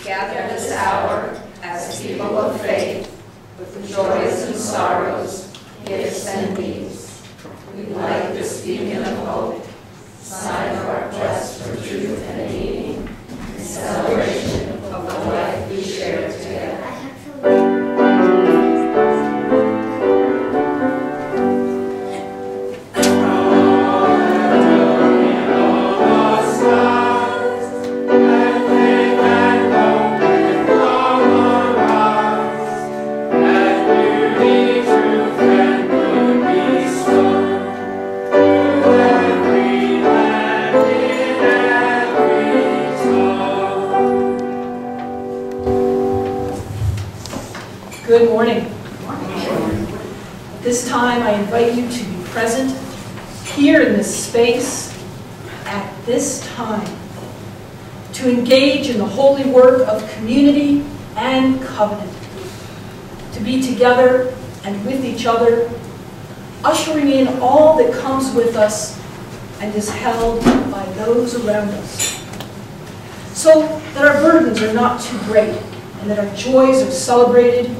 gather this hour as people of faith, with the joys and sorrows, gifts and needs. We like this beacon of hope, sign of our quest for truth and meaning, in celebration of the life we share together. Good morning. This time I invite you to be present here in this space at this time to engage in the holy work of community and covenant, to be together and with each other, ushering in all that comes with us and is held by those around us, so that our burdens are not too great and that our joys are celebrated.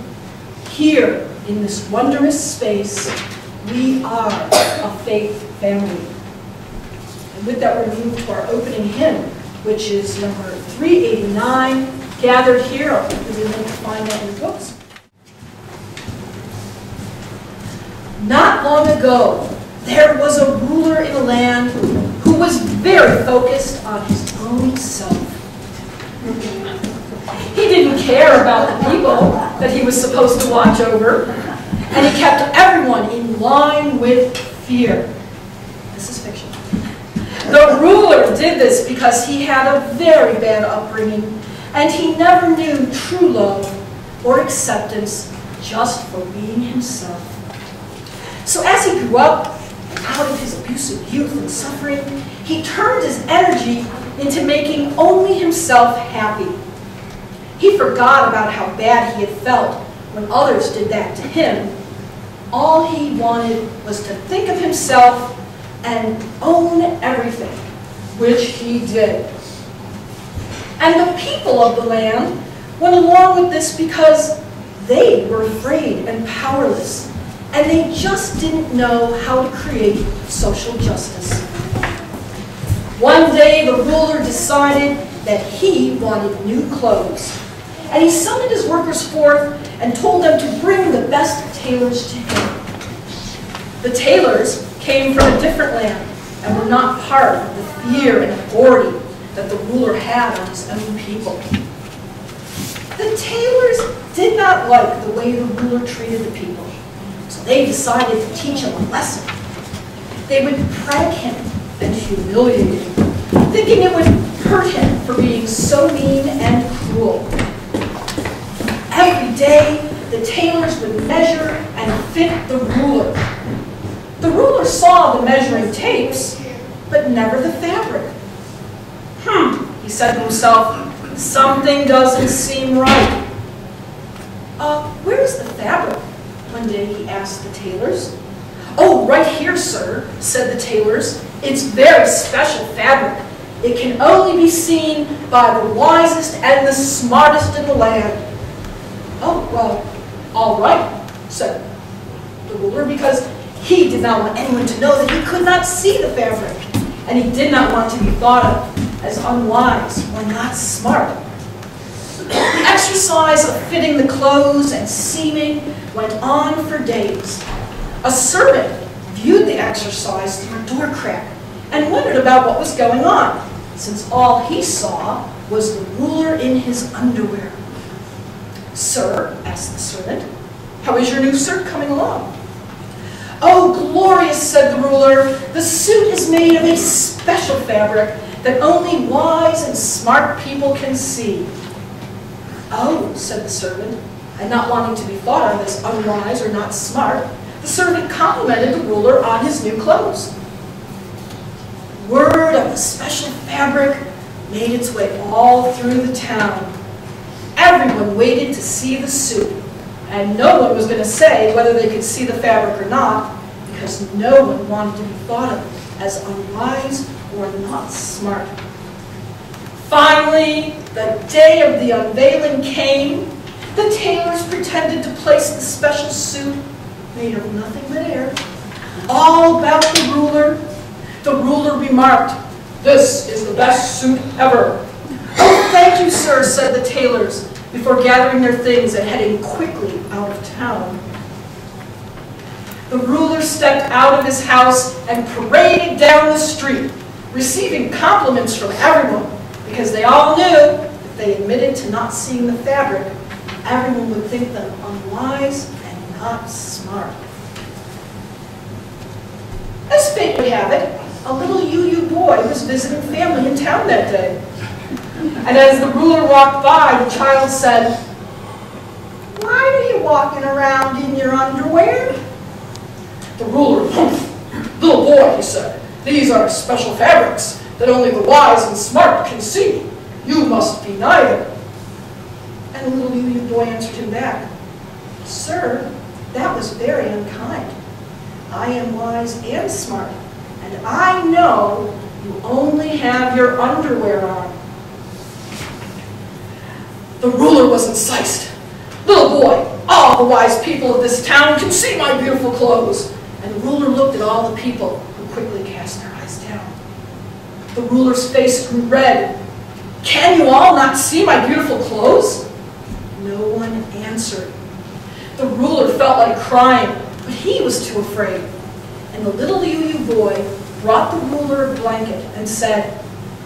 Here, in this wondrous space, we are a faith family. And with that, we move to our opening hymn, which is number 389, Gathered Here. I'll give you a minute to find that in your books. Not long ago, there was a ruler in a land who was very focused on his own self. He didn't care about the people that he was supposed to watch over, and he kept everyone in line with fear. This is fiction. The ruler did this because he had a very bad upbringing, and he never knew true love or acceptance just for being himself. So as he grew up, out of his abusive youth and suffering, he turned his energy into making only himself happy. He forgot about how bad he had felt when others did that to him. All he wanted was to think of himself and own everything, which he did. And the people of the land went along with this because they were afraid and powerless, and they just didn't know how to create social justice. One day, the ruler decided that he wanted new clothes. And he summoned his workers forth and told them to bring the best tailors to him. The tailors came from a different land and were not part of the fear and authority that the ruler had on his own people. The tailors did not like the way the ruler treated the people, so they decided to teach him a lesson. They would prank him and humiliate him, thinking it would hurt him for being so mean and cruel. Every day, the tailors would measure and fit the ruler. The ruler saw the measuring tapes, but never the fabric. He said to himself, something doesn't seem right. Where's the fabric? One day he asked the tailors. Oh, right here, sir, said the tailors. It's very special fabric. It can only be seen by the wisest and the smartest in the land. Oh, well, all right, said the ruler, because he did not want anyone to know that he could not see the fabric, and he did not want to be thought of as unwise or not smart. The exercise of fitting the clothes and seaming went on for days. A servant viewed the exercise through a door crack and wondered about what was going on, since all he saw was the ruler in his underwear. Sir, asked the servant, how is your new suit coming along? Oh, glorious, said the ruler. The suit is made of a special fabric that only wise and smart people can see. Oh, said the servant, and not wanting to be thought of as unwise or not smart, the servant complimented the ruler on his new clothes. Word of the special fabric made its way all through the town. Everyone waited to see the suit, and no one was going to say whether they could see the fabric or not, because no one wanted to be thought of as unwise or not smart. Finally, The day of the unveiling came. The tailors pretended to place the special suit, made of nothing but air, all about the ruler. The ruler remarked, "This is the best suit ever." "Oh, thank you, sir," said the tailors, before gathering their things and heading quickly out of town. The ruler stepped out of his house and paraded down the street, receiving compliments from everyone, because they all knew if they admitted to not seeing the fabric, everyone would think them unwise and not smart. As fate would have it, a little UU boy was visiting family in town that day. And as the ruler walked by, the child said, "Why are you walking around in your underwear?" The ruler, "Little boy," he said, "these are special fabrics that only the wise and smart can see. You must be neither." And the little UU boy answered him back, "Sir, that was very unkind. I am wise and smart, and I know you only have your underwear on." The ruler was incensed. "Little boy, all the wise people of this town can see my beautiful clothes." And the ruler looked at all the people, who quickly cast their eyes down. The ruler's face grew red. "Can you all not see my beautiful clothes?" No one answered. The ruler felt like crying, but he was too afraid. And the little UU boy brought the ruler a blanket and said,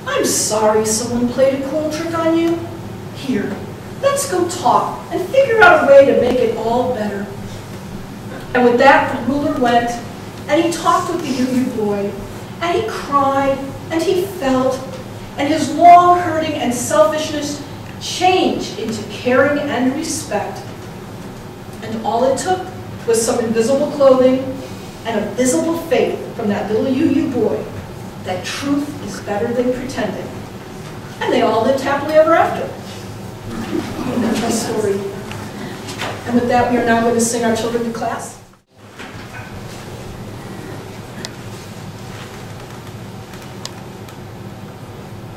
"I'm sorry someone played a cruel trick on you. Here, let's go talk and figure out a way to make it all better." And with that, the ruler went, and he talked with the UU boy, and he cried, and he felt, and his long hurting and selfishness changed into caring and respect. And all it took was some invisible clothing and a visible faith from that little UU boy that truth is better than pretending. And they all lived happily ever after. That's my story. And with that, we are now going to sing our children to class.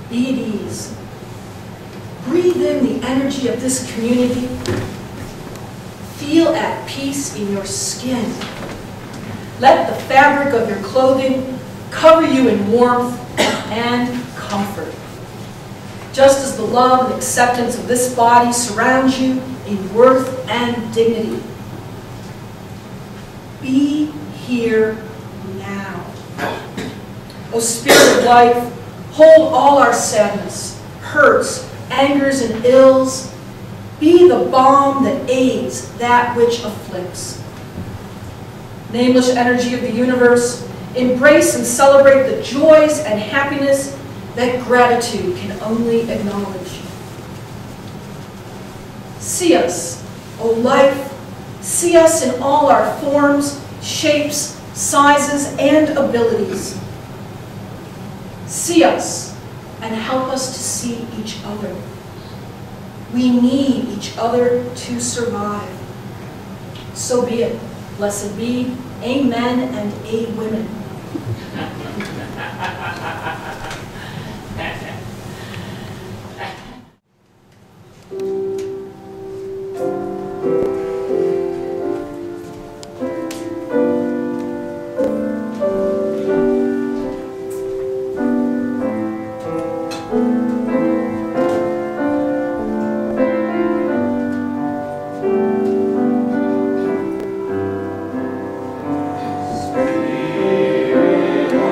Be at ease. Breathe in the energy of this community. Feel at peace in your skin. Let the fabric of your clothing cover you in warmth and comfort. Just as the love and acceptance of this body surrounds you in worth and dignity. Be here now. O Spirit of life, hold all our sadness, hurts, angers, and ills. Be the balm that aids that which afflicts. Nameless energy of the universe, embrace and celebrate the joys and happiness that gratitude can only acknowledge. See us, O life, see us in all our forms, shapes, sizes, and abilities. See us and help us to see each other. We need each other to survive. So be it. Blessed be. Amen and amen. Spirit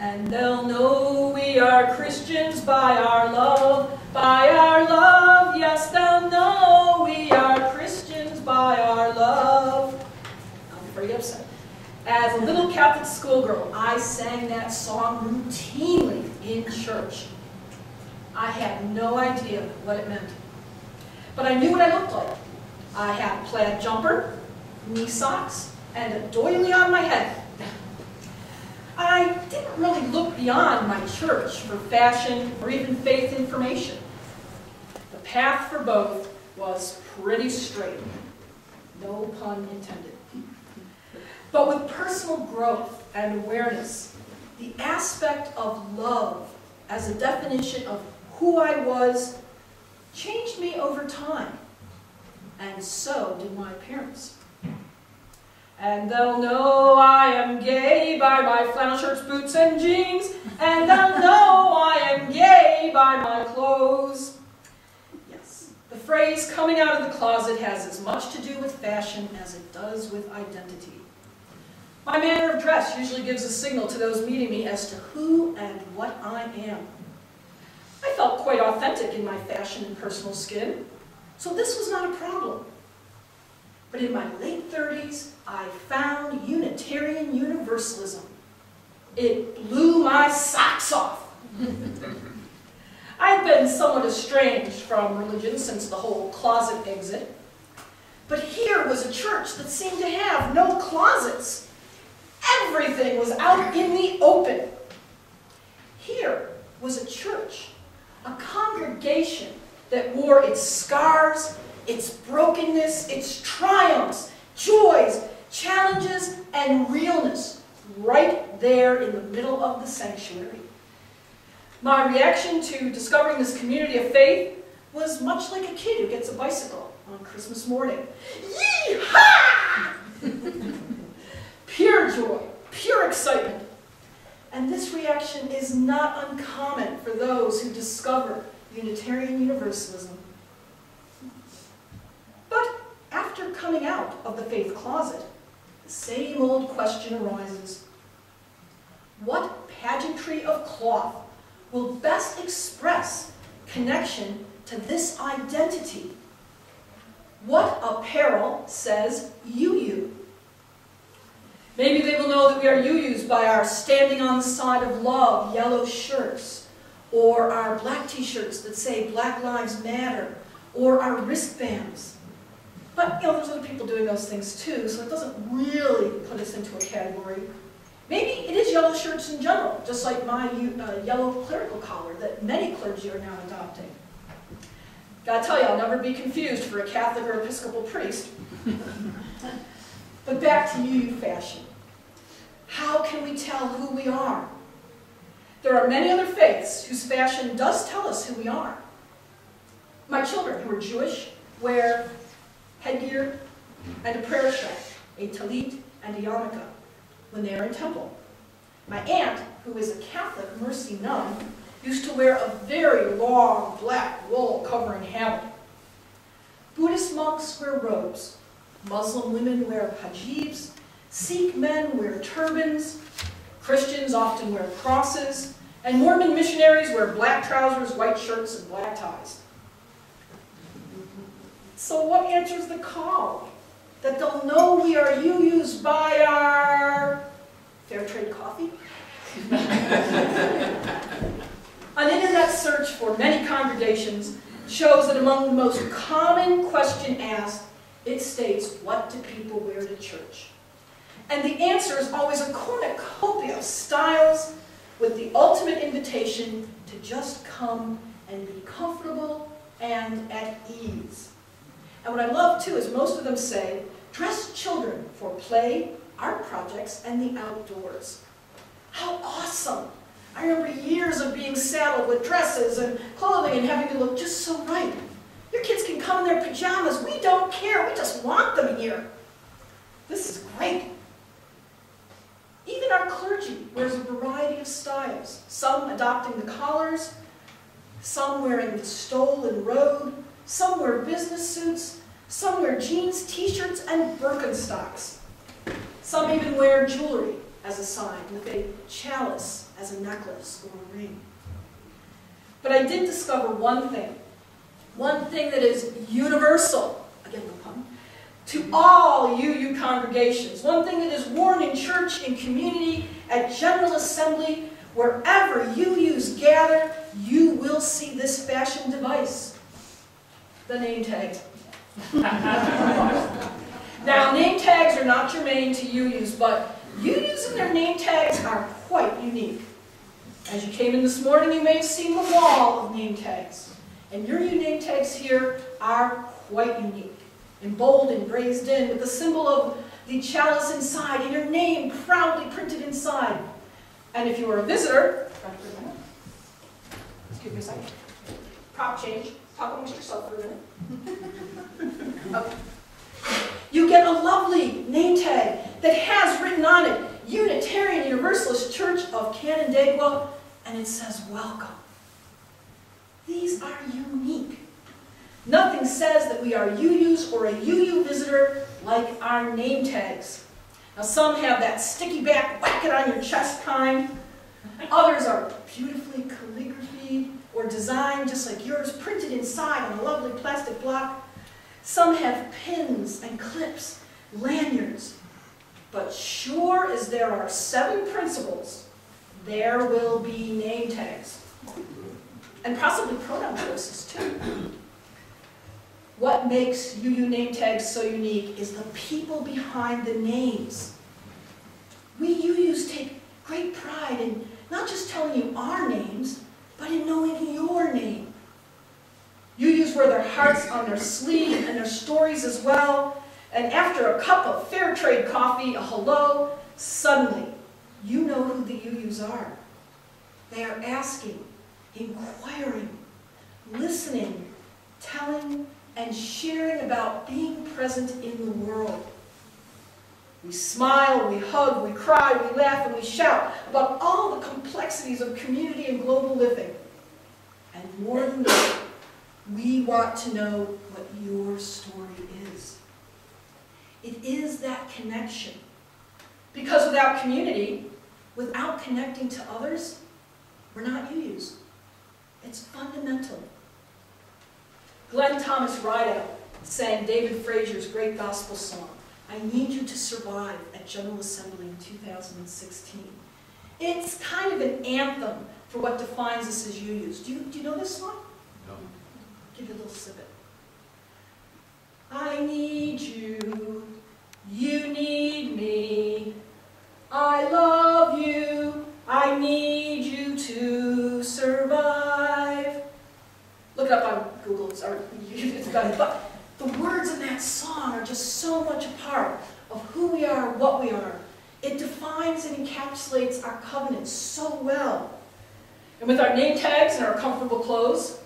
And they'll know we are Christians by our love, by our love. Yes, they'll know we are Christians by our love. I'm pretty upset. As a little Catholic schoolgirl, I sang that song routinely in church. I had no idea what it meant. But I knew what I looked like. I had a plaid jumper, knee socks, and a doily on my head. I didn't really look beyond my church for fashion or even faith information. The path for both was pretty straight. No pun intended. But with personal growth and awareness, the aspect of love as a definition of who I was changed me over time. And so did my appearance. And they'll know I am gay by my flannel shirts, boots, and jeans. And they'll know I am gay by my clothes. Yes, the phrase coming out of the closet has as much to do with fashion as it does with identity. My manner of dress usually gives a signal to those meeting me as to who and what I am. I felt quite authentic in my fashion and personal skin, so this was not a problem. But in my late 30s, I found Unitarian Universalism. It blew my socks off. I've been somewhat estranged from religion since the whole closet exit. But here was a church that seemed to have no closets. Everything was out in the open. Here was a church, a congregation that wore its scars, its brokenness, its triumphs, joys, challenges, and realness right there in the middle of the sanctuary. My reaction to discovering this community of faith was much like a kid who gets a bicycle on Christmas morning. Yee-haw! Pure joy, pure excitement. And this reaction is not uncommon for those who discover Unitarian Universalism. But after coming out of the faith closet, the same old question arises. What pageantry of cloth will best express connection to this identity? What apparel says you? Maybe they will know that we are you-yous by our standing on the side of love yellow shirts, or our black t-shirts that say Black Lives Matter, or our wristbands. But, there's other people doing those things too, so it doesn't really put us into a category. Maybe it is yellow shirts in general, just like my yellow clerical collar that many clergy are now adopting. Gotta tell you, I'll never be confused for a Catholic or Episcopal priest. But back to you fashion. How can we tell who we are? There are many other faiths whose fashion does tell us who we are. My children, who are Jewish, wear headgear and a prayer shawl, a talit and a yarmulke, when they are in temple. My aunt, who is a Catholic mercy nun, used to wear a very long black wool covering habit. Buddhist monks wear robes. Muslim women wear hijabs. Sikh men wear turbans. Christians often wear crosses. And Mormon missionaries wear black trousers, white shirts, and black ties. So what answers the call? That they'll know we are you-yous by our fair trade coffee? An internet search for many congregations shows that among the most common question asked, it states, what do people wear to church? And the answer is always a cornucopia of styles with the ultimate invitation to just come and be comfortable and at ease. And what I love, too, is most of them say, dress children for play, art projects, and the outdoors. How awesome! I remember years of being saddled with dresses and clothing and having to look just so right. Your kids can come in their pajamas. We don't care. We just want them here. This is great. Even our clergy wears a variety of styles, some adopting the collars, some wearing the stole and robe, some wear business suits, some wear jeans, t-shirts, and Birkenstocks. Some even wear jewelry as a sign, with a chalice as a necklace or a ring. But I did discover one thing that is universal, again no pun, to all UU congregations, one thing that is worn in church, in community, at General Assembly, wherever UUs gather, you will see this fashion device, the name tag. Now, name tags are not germane to UUs, but UUs and their name tags are quite unique. As you came in this morning, you may have seen the wall of name tags. And your name tags here are quite unique. In bold and grazed in, with the symbol of the chalice inside, and your name proudly printed inside. And if you are a visitor, excuse me a second, prop change, talk amongst yourself for a minute. Okay. You get a lovely name tag that has written on it, Unitarian Universalist Church of Canandaigua, and it says, welcome. These are unique. Nothing says that we are UUs or a UU visitor like our name tags. Now some have that sticky back, whack it on your chest kind. Others are beautifully calligraphied or designed just like yours, printed inside on a lovely plastic block. Some have pins and clips, lanyards. But sure as there are 7 principles, there will be name tags. And possibly pronoun choices too. What makes UU name tags so unique is the people behind the names. We UUs take great pride in not just telling you our names, but in knowing your name. UUs wear their hearts on their sleeve and their stories as well. And after a cup of fair trade coffee, a hello, suddenly you know who the UUs are. They are asking, inquiring, listening, telling, and sharing about being present in the world. We smile, we hug, we cry, we laugh, and we shout about all the complexities of community and global living. And more than that, we want to know what your story is. It is that connection. Because without community, without connecting to others, we're not UUs. It's fundamental. Glenn Thomas Rideout sang David Frazier's great gospel song, I Need You to Survive, at General Assembly in 2016. It's kind of an anthem for what defines us as UUs. Do you know this song? No. Give you a little snippet. I need you, you need me, I love you, I need you to survive. Look it up on Google, it's got it. But the words in that song are just so much a part of who we are, what we are. It defines and encapsulates our covenant so well. And with our name tags and our comfortable clothes,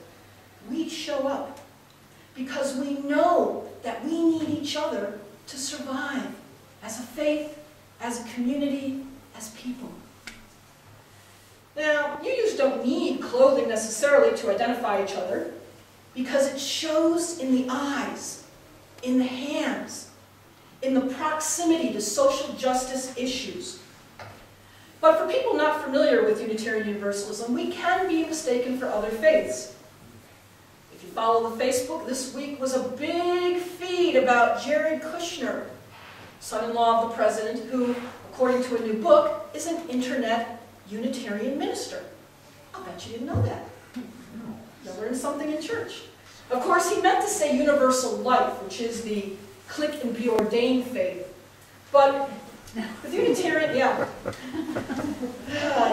we show up because we know that we need each other to survive as a faith, as a community, as people. Now, UUs don't need clothing necessarily to identify each other because it shows in the eyes, in the hands, in the proximity to social justice issues. But for people not familiar with Unitarian Universalism, we can be mistaken for other faiths. If you follow the Facebook, this week was a big feed about Jared Kushner, son-in-law of the president, who, according to a new book, is an internet Unitarian minister. I'll bet you didn't know that. You learned something in church. Of course, he meant to say universal life, which is the click and be ordained faith. But with Unitarian,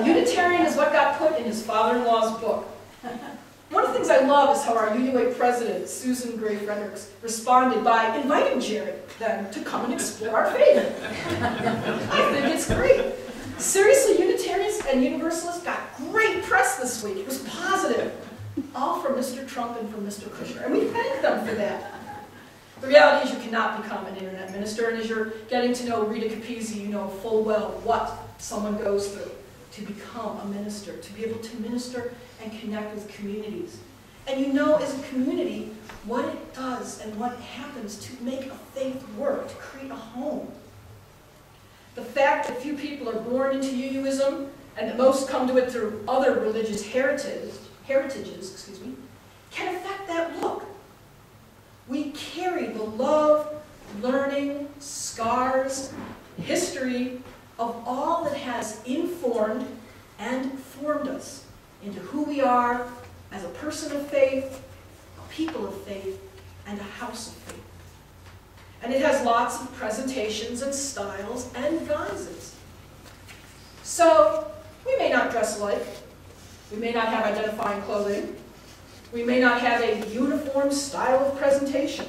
Unitarian is what got put in his father-in-law's book. One of the things I love is how our UUA president, Susan Fredericks, responded by inviting Jared then to come and explore our faith. I think it's great. Seriously, Unitarians and Universalists got great press this week. It was positive. All from Mr. Trump and from Mr. Kushner. And we thank them for that. The reality is you cannot become an internet minister, and as you're getting to know Rita Capizzi, you know full well what someone goes through to become a minister, to be able to minister and connect with communities. And you know as a community what it does and what happens to make a faith work, to create a home. The fact that few people are born into UUism and that most come to it through other religious heritages, can affect that look. We carry the love, learning, scars, history of all that has informed and formed us into who we are as a person of faith, a people of faith, and a house of faith. And it has lots of presentations and styles and guises. So, we may not dress alike. We may not have identifying clothing. We may not have a uniform style of presentation.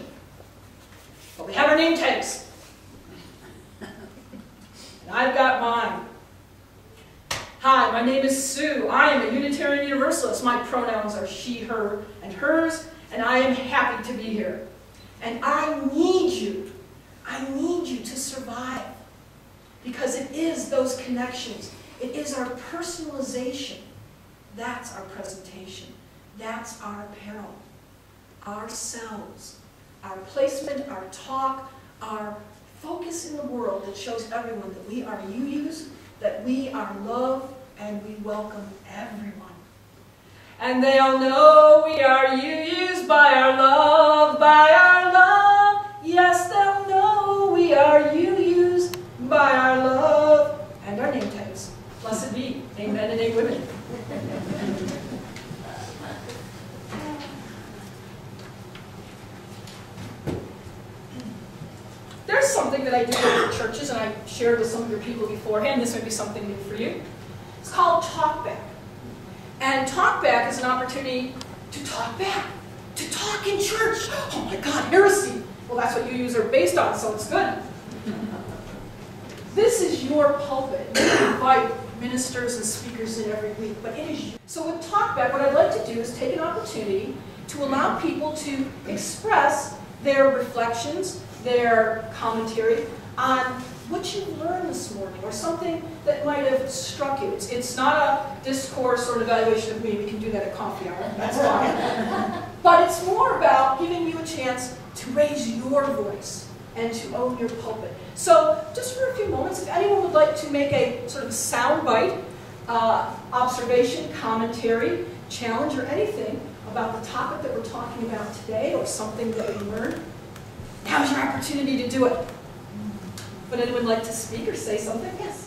But we have our name tags. And I've got mine. Hi, my name is Sue. I am a Unitarian Universalist. My pronouns are she, her, and hers, and I am happy to be here. And I need you to survive. Because it is those connections. It is our personalization. That's our presentation. That's our apparel. Ourselves. Our placement, our talk, our focus in the world that shows everyone that we are you-yous, that we are loved, and we welcome everyone. And they'll know we are you-yous by our love, by our love. Yes, they'll know we are you-yous by our love and our name tags. Blessed be. Amen and amen. There's something that I do in churches, and I shared with some of your people beforehand. This might be something new for you. It's called talkback. And talkback is an opportunity to talk back, to talk in church. Oh my God, heresy. Well, that's what you are based on, so it's good. This is your pulpit. You invite ministers and speakers in every week, but it is you. So with talkback, what I'd like to do is take an opportunity to allow people to express their reflections, their commentary on what you learned this morning, or something that might have struck you. It's not a discourse or an evaluation of me. We can do that at coffee hour. That's fine. But it's more about giving you a chance to raise your voice and to own your pulpit. So just for a few moments, if anyone would like to make a sort of soundbite observation, commentary, challenge, or anything about the topic that we're talking about today, or something that we learned, now's your opportunity to do it. Would anyone like to speak or say something? Yes.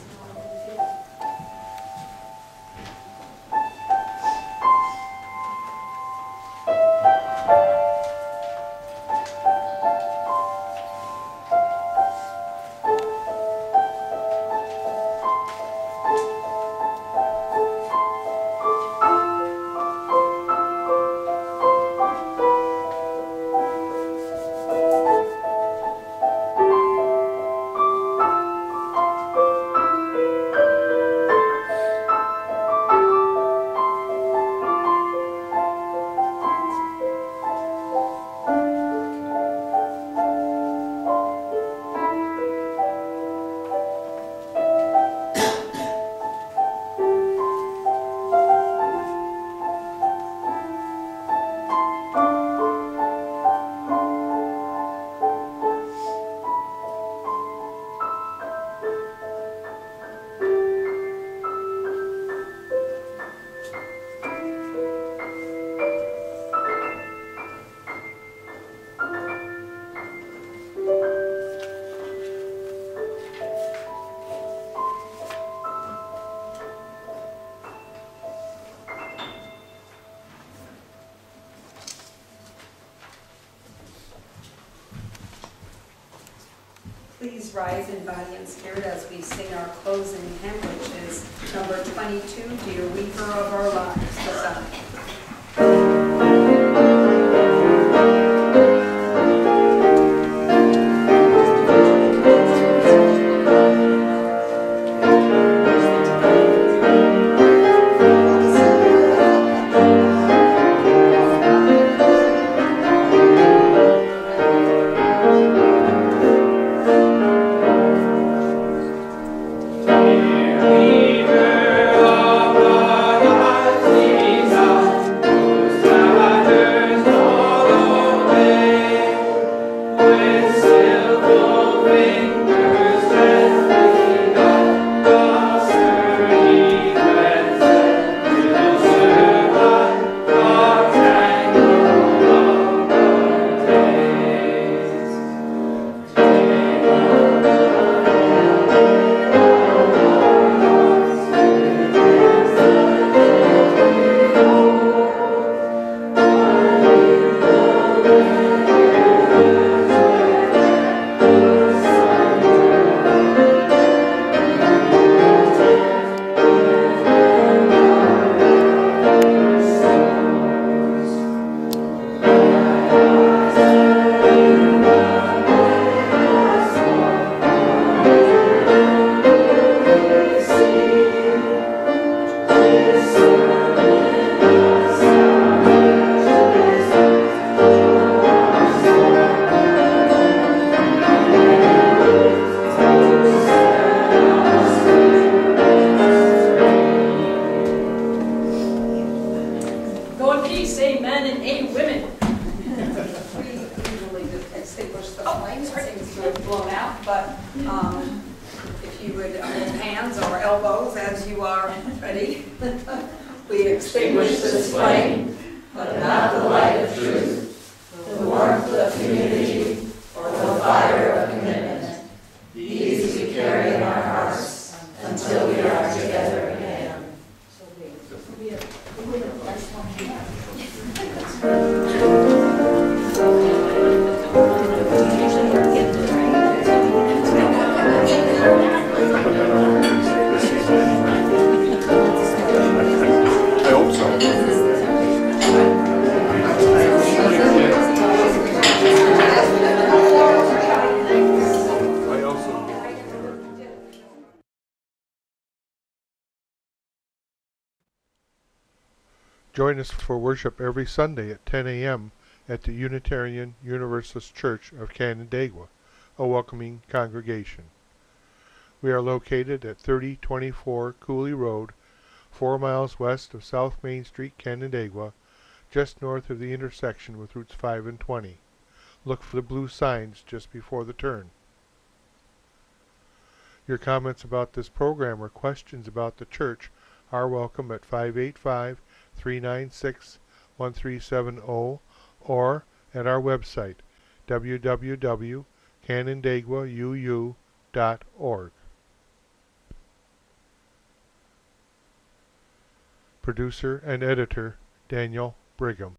Please rise in body and spirit as we sing our closing hymn, which is number 22, Dear Weaver of Our Lives. Hosanna. Weaver of our lives, Jesus. Go in peace, amen, and amen. We usually just extinguish the flames. It seems to have blown out, but if you would hold hands or elbows as you are ready. We extinguish this flame, but not the light of truth, the warmth of community, or the fire of commitment. These we carry in our hearts until we are together again. I hope so. Join us for worship every Sunday at 10 a.m. at the Unitarian Universalist Church of Canandaigua, a welcoming congregation. We are located at 3024 Cooley Road, 4 miles west of South Main Street, Canandaigua, just north of the intersection with Routes 5 and 20. Look for the blue signs just before the turn. Your comments about this program or questions about the church are welcome at 585-396-1370 or at our website, www.canandaiguauu.org. Producer and editor, Daniel Brigham.